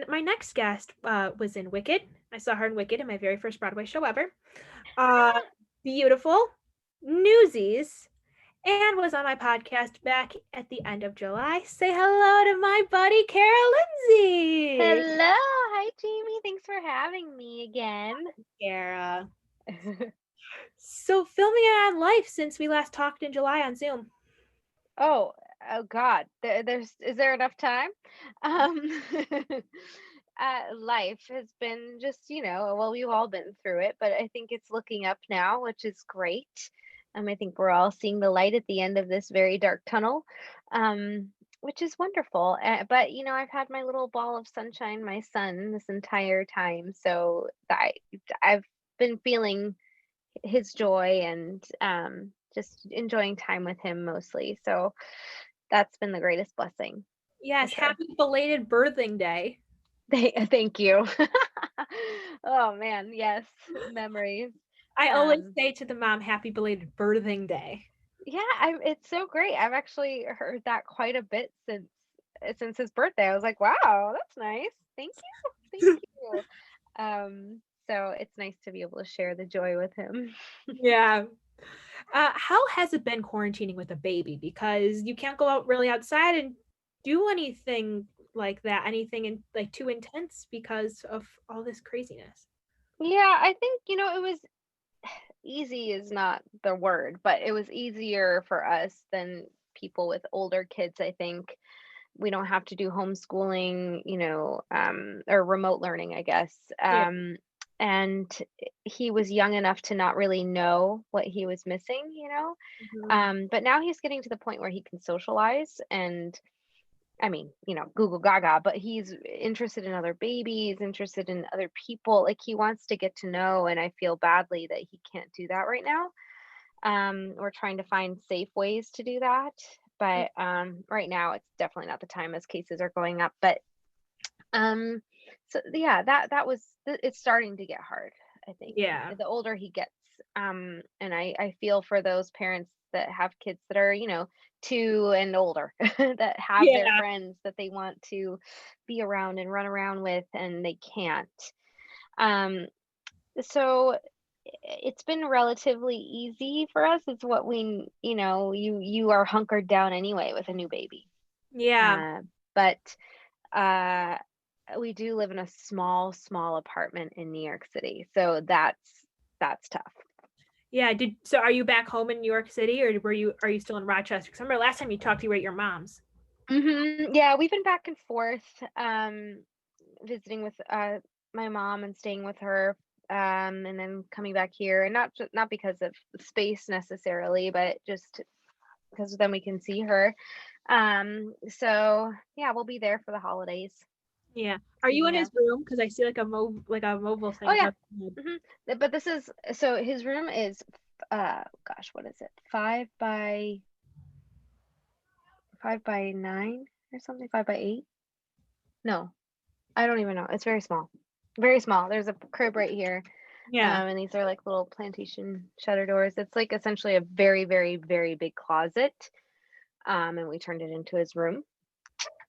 my next guest was in Wicked. I saw her in Wicked in my very first Broadway show ever. Uh, Beautiful, Newsies, and was on my podcast back at the end of July. Say hello to my buddy, Kara Lindsay. Hello. Hi, Jamie. Thanks for having me again. Kara. So, filming it on life since we last talked in July on Zoom. Oh, oh God. Is there enough time? Um, life has been just, well, we've all been through it, but I think it's looking up now, which is great. I think we're all seeing the light at the end of this very dark tunnel, which is wonderful. But I've had my little ball of sunshine, my son, this entire time, so I've been feeling his joy and just enjoying time with him mostly. So that's been the greatest blessing for Yes, sure. happy belated birthing day. Thank you. Oh man, yes, memories. I always Um, say to the mom, happy belated birthing day. yeah, it's so great. I've actually heard that quite a bit since his birthday. I was like, wow, that's nice. Thank you, thank you. So it's nice to be able to share the joy with him. Yeah. How has it been quarantining with a baby? Because you can't go out really outside and do anything like that, anything like too intense because of all this craziness. Yeah, I think it was easy is not the word, but it was easier for us than people with older kids, I think. We don't have to do homeschooling, or remote learning, I guess. Yeah. And he was young enough to not really know what he was missing, Mhm. But now he's getting to the point where he can socialize and Google Gaga, but he's interested in other babies, interested in other people. Like he wants to get to know, and I feel badly that he can't do that right now. We're trying to find safe ways to do that, but right now it's definitely not the time as cases are going up. But um, so yeah, it's starting to get hard. I think Yeah. the older he gets, and I feel for those parents that have kids that are 2 and older that have their Yeah. friends that they want to be around and run around with, and they can't. Um, so it's been relatively easy for us. It's what you are hunkered down anyway with a new baby. Yeah. But uh we do live in a small apartment in New York City. So that's tough. Yeah. So are you back home in New York City or are you still in Rochester? Because I remember last time you talked, you were at your mom's. Yeah, we've been back and forth, visiting with my mom and staying with her, and then coming back here, and not because of space necessarily, but just because then we can see her. So yeah, we'll be there for the holidays. Yeah. Are you in Seeing his her. room? Because I see like a mobile Oh thing yeah. above your head. But this is so his room is gosh, what is it? 5 by 9 or something, 5 by 8. No, I don't even know. It's very small. Very small. There's a crib right here. Yeah. And these are like little plantation shutter doors. It's like essentially a very, very, very big closet. And we turned it into his room.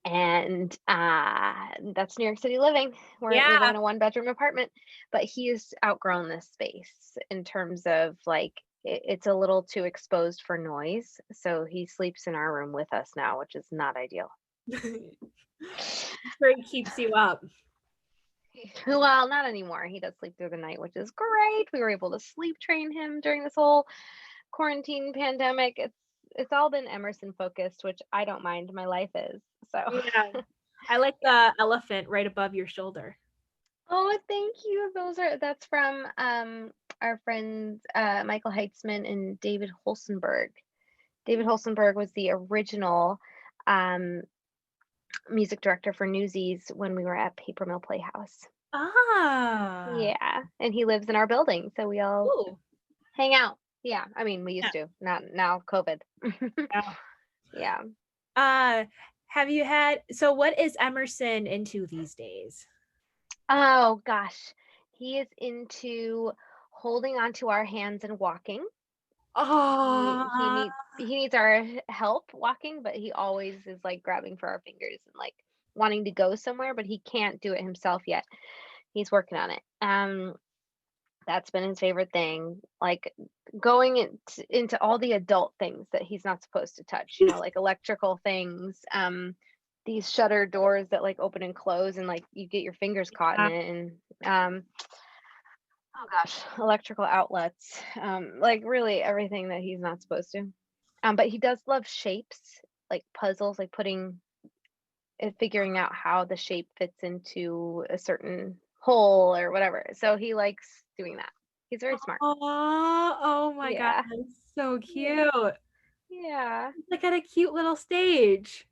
And that's New York City living. We live Yeah. in a 1 bedroom apartment, but he's outgrown this space in terms of like it's a little too exposed for noise. So he sleeps in our room with us now, which is not ideal. Where he keeps you up. Well, not anymore. He does sleep through the night, which is great. We were able to sleep train him during this whole quarantine pandemic. It's all been Emerson focused, which I don't mind. My life is. So, Yeah. I like yeah. the elephant right above your shoulder. Oh, thank you. That's from our friends Michael Heitzman and David Holstenberg. David Holstenberg was the original um music director for Newsies when we were at Paper Mill Playhouse. Ah. Yeah, and he lives in our building, so we all Ooh. hang out. Yeah, we Yeah. used to. Not now, COVID. Yeah. Yeah. Uh, so what is Emerson into these days? Oh gosh, he is into holding onto our hands and walking. He Ah. needs our help walking, but he always is like grabbing for our fingers and like wanting to go somewhere, but he can't do it himself yet. He's working on it. That's been his favorite thing, like going into all the adult things that he's not supposed to touch, like electrical things, these shutter doors that like open and close and like you get your fingers caught in it, and oh gosh, electrical outlets, like really everything that he's not supposed to. But he does love shapes, like puzzles, like putting and figuring out how the shape fits into a certain hole or whatever. So he likes doing that. He's very smart. Aw, oh my god, Yeah. that's so Yeah. cute. Yeah. He's like at a cute little stage.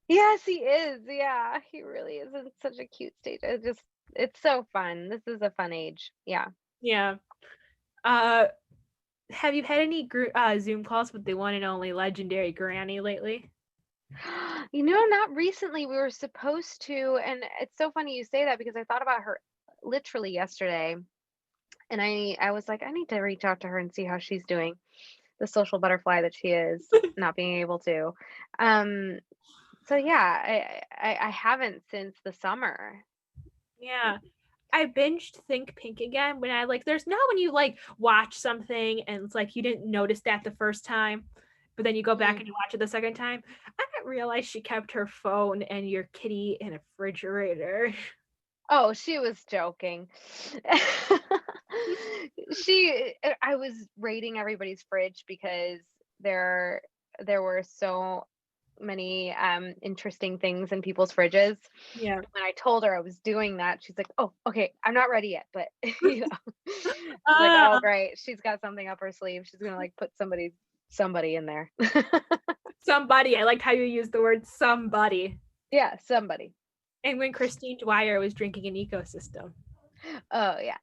Yes, he is. Yeah, he really is in such a cute stage. It's so fun. This is a fun age. Yeah. Yeah. Have you had any Zoom calls with the one and only legendary Granny lately? Not recently. We were supposed to, and it's so funny you say that because I thought about her literally yesterday, and I was like, I need to reach out to her and see how she's doing. The social butterfly that she is, not being able to. Um, so yeah, I haven't since the summer. Yeah. I binged Think Pink again when I like there's no when you like watch something and it's like you didn't notice that the first time, but then you go back Mm. and you watch it the second time. I didn't realize she kept her phone and your kitty in a refrigerator. Oh, she was joking. I was raiding everybody's fridge because there were so many interesting things in people's fridges. Yeah. When I told her I was doing that, she's like, "Oh, okay, I'm not ready yet," but she's like, Uh, "Oh, great, she's got something up her sleeve. She's gonna like put somebody in there." somebody. I liked how you used the word somebody. Yeah, somebody. And when Christine Dwyer was drinking an ecosystem. Oh yeah,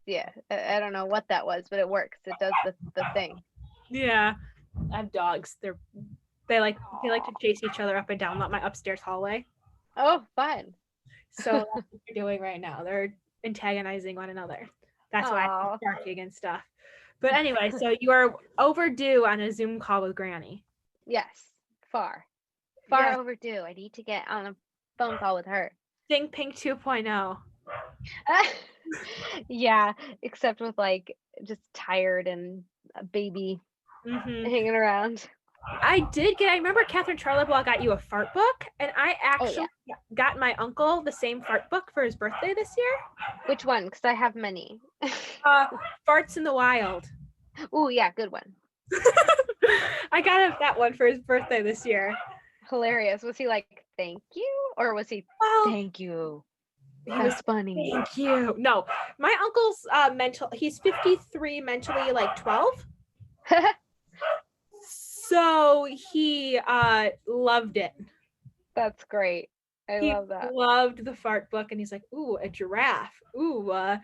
yeah. I don't know what that was, but it works. It does the thing. Yeah. I have dogs. They like to chase each other up and down my upstairs hallway. Oh, fun. So that's what they're doing right now. They're antagonizing one another. That's why I'm Oh, barking and stuff. But anyway, so you are overdue on a Zoom call with Granny. yes, far Yes, overdue. I need to get on a phone call with her. Think Pink 2.0. Yeah, except with like just tired and a baby Mm-hmm. hanging around. I remember Catherine Charlebois got you a fart book, and I Oh yeah. actually got my uncle the same fart book for his birthday this year. Which one? Because I have many. Uh, Farts in the Wild. Oh yeah, good one. I got him that one for his birthday this year. Hilarious. Was he like, thank you? Or was he, Well, thank you? he was That's funny. thank you. No, my uncle's he's 53, mentally like 12. So he loved it. That's great. I He love that. loved the fart book and he's like, ooh, a giraffe. Ooh, a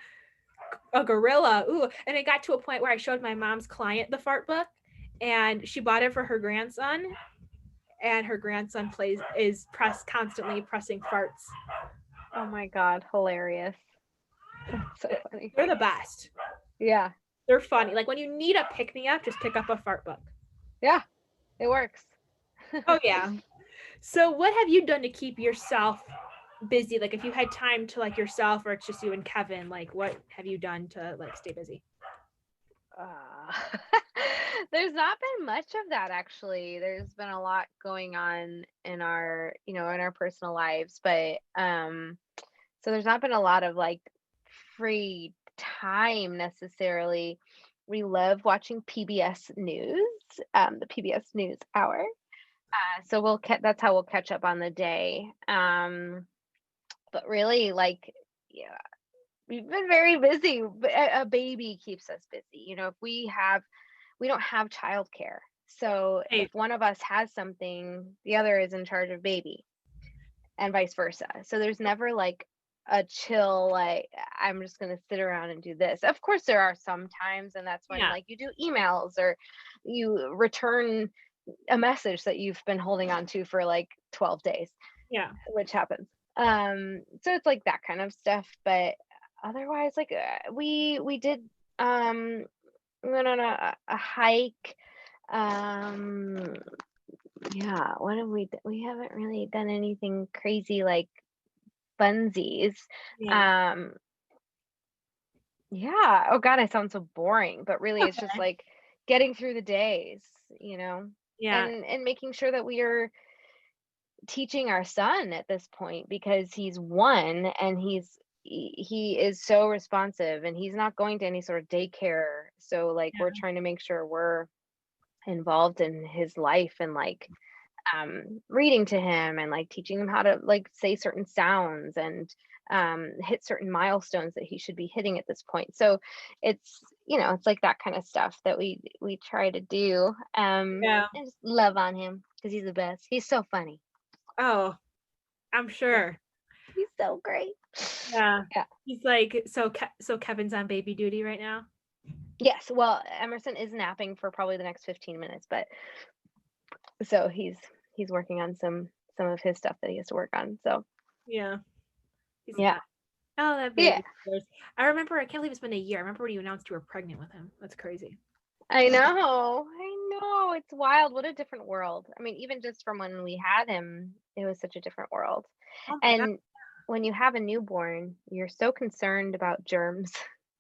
gorilla. Ooh. And it got to a point where I showed my mom's client the fart book and she bought it for her grandson. And her grandson constantly pressing farts. Oh my God, hilarious. That's so funny. They're the best. Yeah. They're funny. Like when you need a pick me up, just pick up a fart book. Yeah, it works. Oh yeah. So what have you done to keep yourself busy? Like if you had time to like yourself or it's just you and Kevin, like what have you done to like stay busy? Uh, there's not been much of that actually. There's been a lot going on in our personal lives, but so there's not been a lot of like free time necessarily. We love watching PBS News, the PBS News Hour. So that's how we'll catch up on the day. But really, like, yeah, we've been very busy. A baby keeps us busy. If we don't have childcare. So if Hey, one of us has something, the other is in charge of baby and vice versa. So there's never like a chill, like I'm just going to sit around and do this. Of course, there are some times, and that's when yeah. like you do emails or you return a message that you've been holding on to for like 12 days, Yeah. which happens. So it's like that kind of stuff, but otherwise, like we did we went on a hike Yeah, what have we haven't really done anything crazy like funsies. Yeah. Um, yeah. Oh God, I sound so boring, but really it's just Okay. like getting through the days, you know, Yeah. and making sure that we are teaching our son at this point because he's 1 and he is so responsive and he's not going to any sort of daycare. So like we're Yeah. trying to make sure we're involved in his life and like reading to him and like teaching him how to like say certain sounds and hit certain milestones that he should be hitting at this point. So it's it's like that kind of stuff that we try to do. Yeah. And just love on him because he's the best. He's so funny. Oh, I'm Yeah, sure. he's so great. Yeah. Yeah. He's like, so Kevin's on baby duty right now? Yes. Well, Emerson is napping for probably the next 15 minutes, but so he's working on some of his stuff that he has to work on. So Yeah. He's a yeah. good. Oh, that Yeah. baby of yours. I remember, I can't believe it's been a year. I remember when you announced you were pregnant with him. That's crazy. I know. I know. It's wild. What a different world. I mean, even just from when we had him, it was such a different world. Oh my God. And when you have a newborn, you're so concerned about germs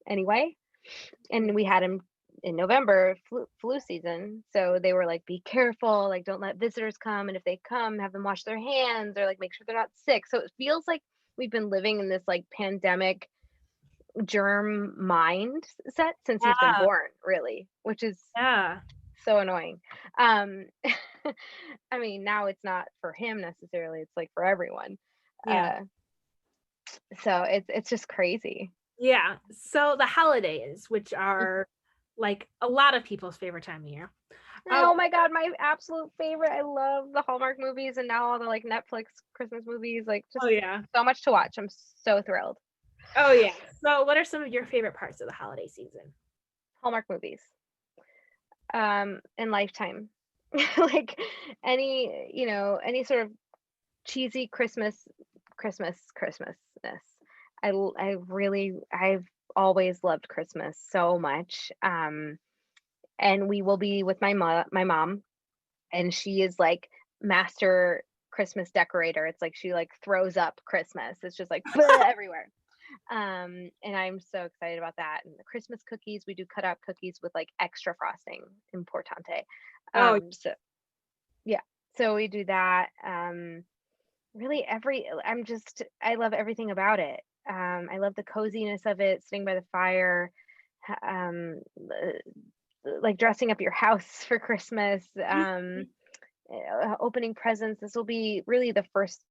anyway. Yeah. And we had him in November, flu season. So they were like, be careful, like, don't let visitors come. And if they come, have them wash their hands or like make sure they're not sick. So it feels like we've been living in this like pandemic germ mindset since he's been Yeah. born, really, which is Yeah. so annoying. Um, I mean, now it's not for him necessarily, it's like for everyone. Yeah. Uh, so it's just crazy. Yeah. So the holidays, which Mm. are like a lot of people's favorite time of year. Oh my God, my absolute favorite. I love the Hallmark movies and now all the like Netflix Christmas movies, like Oh just yeah. so much to watch. I'm so thrilled. Oh yeah. So what are some of your favorite parts of the holiday season? Hallmark movies. And Lifetime. Like any sort of cheesy Christmasness. I've always loved Christmas so much. And we will be with my mom, and she is like master Christmas decorator. It's like she like throws up Christmas. It's just like everywhere. And I'm so excited about that. And the Christmas cookies, we do cut out cookies with like extra frosting, importante. Oh So yeah, so we do that. Really I love everything about it. I love the coziness of it, sitting by the fire, like dressing up your house for Christmas, opening presents. This will be really the first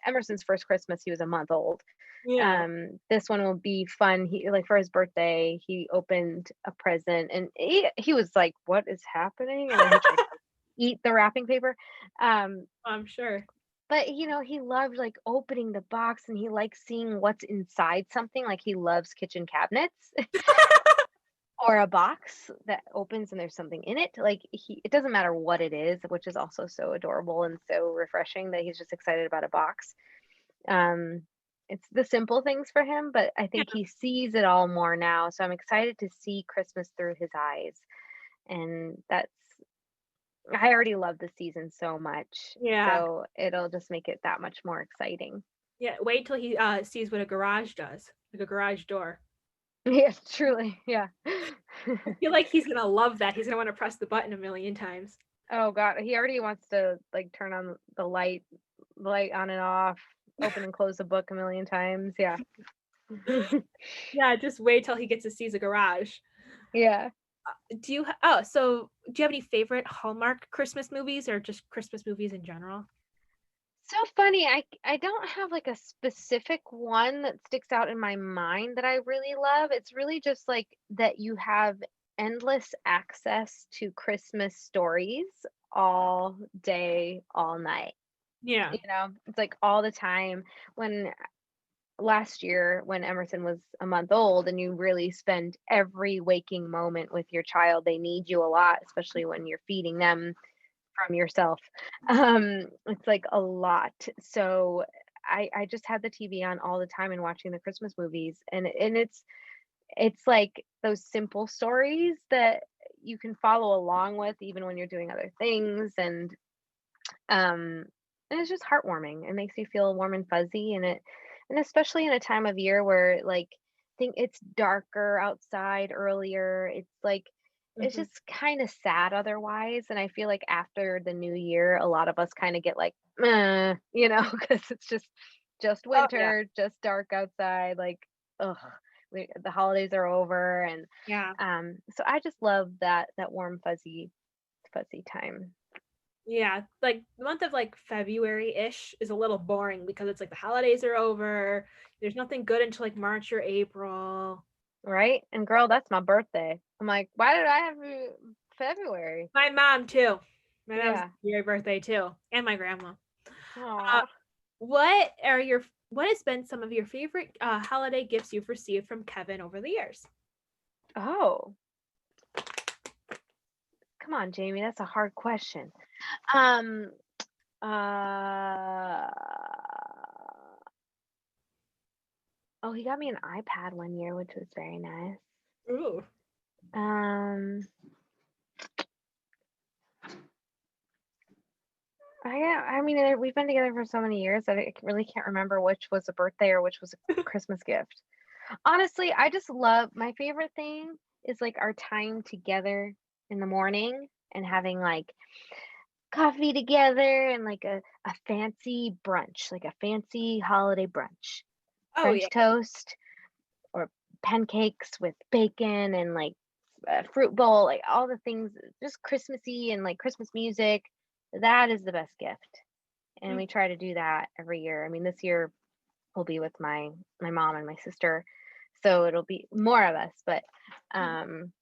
Emerson's first Christmas. He was a month old. yeah. This one will be fun. He like for his birthday, he opened a present and he was like, "What is happening?" And then he tried to eat the wrapping paper. Um, I'm sure. but he loved like opening the box and he likes seeing what's inside something. Like he loves kitchen cabinets or a box that opens and there's something in it. Like it doesn't matter what it is, which is also so adorable and so refreshing that he's just excited about a box. Um, it's the simple things for him, but I Yeah. think he sees it all more now. So I'm excited to see Christmas through his eyes. And I already love the season so much. Yeah. So it'll just make it that much more exciting. Yeah. Wait till he sees what a garage does, like a garage door. Yes, truly. Yeah. I feel like he's gonna love that. He's gonna want to press the button a million times. Oh God, he already wants to like turn on the light on and off, open and close the book a million times. Yeah. Yeah, just wait till he gets to see the garage. Yeah. So do you have any favorite Hallmark Christmas movies or just Christmas movies in general? So funny. I don't have like a specific one that sticks out in my mind that I really love. It's really just like that you have endless access to Christmas stories all day, all night. Yeah. It's like all the time. When last year when Emerson was a month old and you really spend every waking moment with your child, they need you a lot, especially when you're feeding them from yourself. It's like a lot. So I just had the TV on all the time and watching the Christmas movies, and it's like those simple stories that you can follow along with even when you're doing other things. And And it's just heartwarming. It makes you feel warm and fuzzy, and especially in a time of year where like think it's darker outside earlier. It's like it's Mhm. just kind of sad otherwise. And I feel like after the new year, a lot of us kind of get like, "Meh," because it's just Oh, yeah. winter, just dark outside. Like, ugh, the holidays are over, and Yeah. so I just love that warm fuzzy time. Yeah, like, the month of, like, February-ish is a little boring because it's, like, the holidays are over, there's nothing good until, like, March or April. Right? And girl, that's my birthday. I'm like, why did I have February? My mom too. My mom's Yeah. your birthday too, and my grandma. Uh, Aw. what has been some of your favorite, holiday gifts you've received from Kevin over the years? Oh, come on, Jamie. That's a hard question. Um, uh, oh, he got me an iPad one year, which was very nice. Ooh. Um, I mean, we've been together for so many years that I really can't remember which was a birthday or which was a Christmas gift. Honestly, I just love my favorite thing is like our time together in the morning and having like coffee together and like a fancy brunch, like a fancy holiday brunch. Oh, yeah. French toast or pancakes with bacon and like a fruit bowl, like all the things, just Christmassy and like Christmas music. That is the best gift. And Mm, we try to do that every year. I mean, this year will be with my mom and my sister, so it'll be more of us, but mhm. um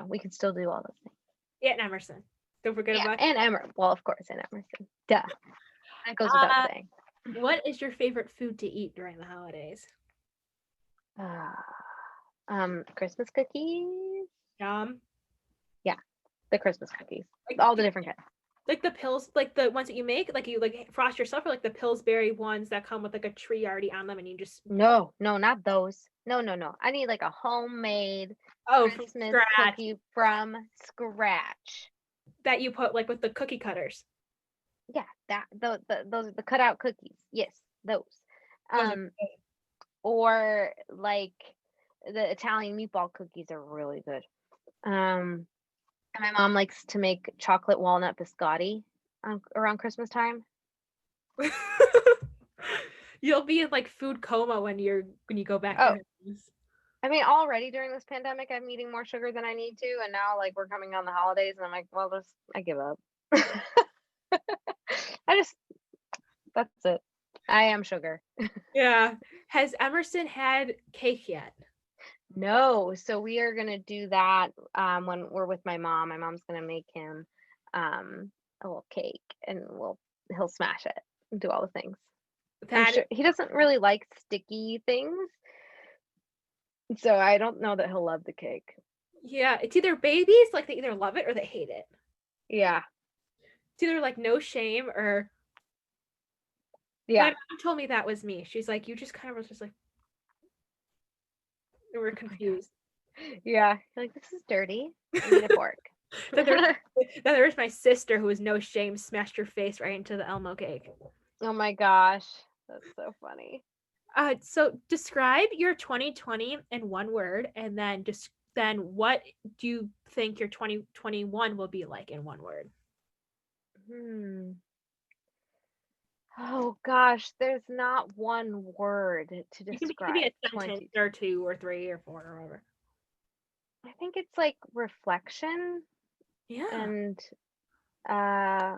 we can still do all those things. Yeah, and Emerson. Don't forget Yeah, about and well, of course, and Emerson, duh, that goes without uh, saying. what is your favorite food to eat during the holidays? uh, Christmas cookies. Yum. Yeah, the Christmas cookies, Like all the the different kinds. like the pills, like the ones that you make, like you like frost yourself, or like the Pillsbury ones that come with like a tree already on them and you just No, no, not those. No, no, no, I need like a homemade oh, from Christmas scratch cookie from scratch. that you put like with the cookie cutters. Yeah, those are the cutout cookies. Yes, those. Those are Um, great. or like the Italian meatball cookies are really good. Um, and my mom likes to make chocolate walnut biscotti around Christmas time. You'll be in like food coma when you go back to Oh, her house. I mean, already during this pandemic, I'm eating more sugar than I need to, and now like we're coming on the holidays, and I'm like, well, this I give up. I just that's it. I am sugar. Yeah. Has Emerson had cake yet? No, so we are gonna do that when we're with my mom. My mom's gonna make him a little cake, and he'll smash it and do all the things. I'm That sure he doesn't really like sticky things, so I don't know that he'll love the cake. yeah, it's either babies, like they either love it or they hate it. Yeah, It's either like no shame or my yeah. mom told me that was me. She's like, you just kind of was just like, we were Oh my god. confused. Yeah, like this is dirty. I need a fork. Then there, then there was my sister who was no shame, smashed her face right into the Elmo cake. Oh my gosh, that's so funny. So describe your 2020 in one word, and then just then what do you think your 2021 will be like in one word? Hmm. Oh gosh, there's not one word to You can be, it could be describe a sentence 20. or two or three or four or whatever. I think it's like reflection Yeah. and uh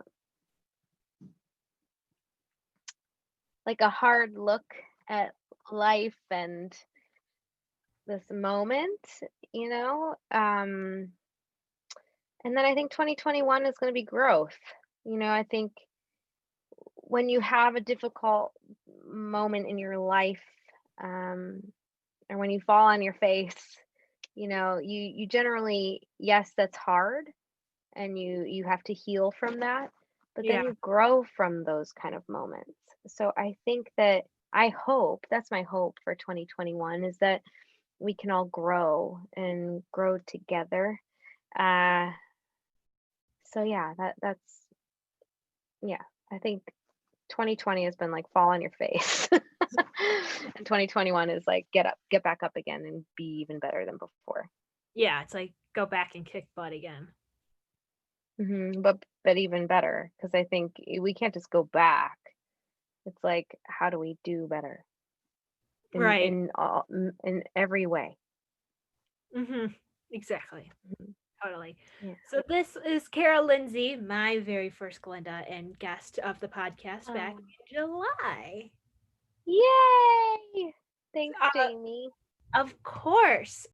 like a hard look at life and this moment, you know? And then I think 2021 is going to be growth. I think when you have a difficult moment in your life, um, or when you fall on your face, you generally, yes, that's hard, and you have to heal from that, but then Yeah. you grow from those kind of moments. So I think that I hope that's my hope for 2021 is that we can all grow and grow together. Uh, so yeah, that's Yeah, I think 2020 has been like fall on your face. And 2021 is like get back up again and be even better than before. Yeah, it's like go back and kick butt again. But even better because I think we can't just go back. It's like how do we do better Right. in every way? Exactly. Mhm. Totally. Yeah. So this is Carol Lindsay, my very first Glinda and guest of the podcast back Oh, in July. yay! Thanks, Uh, Jamie. of course.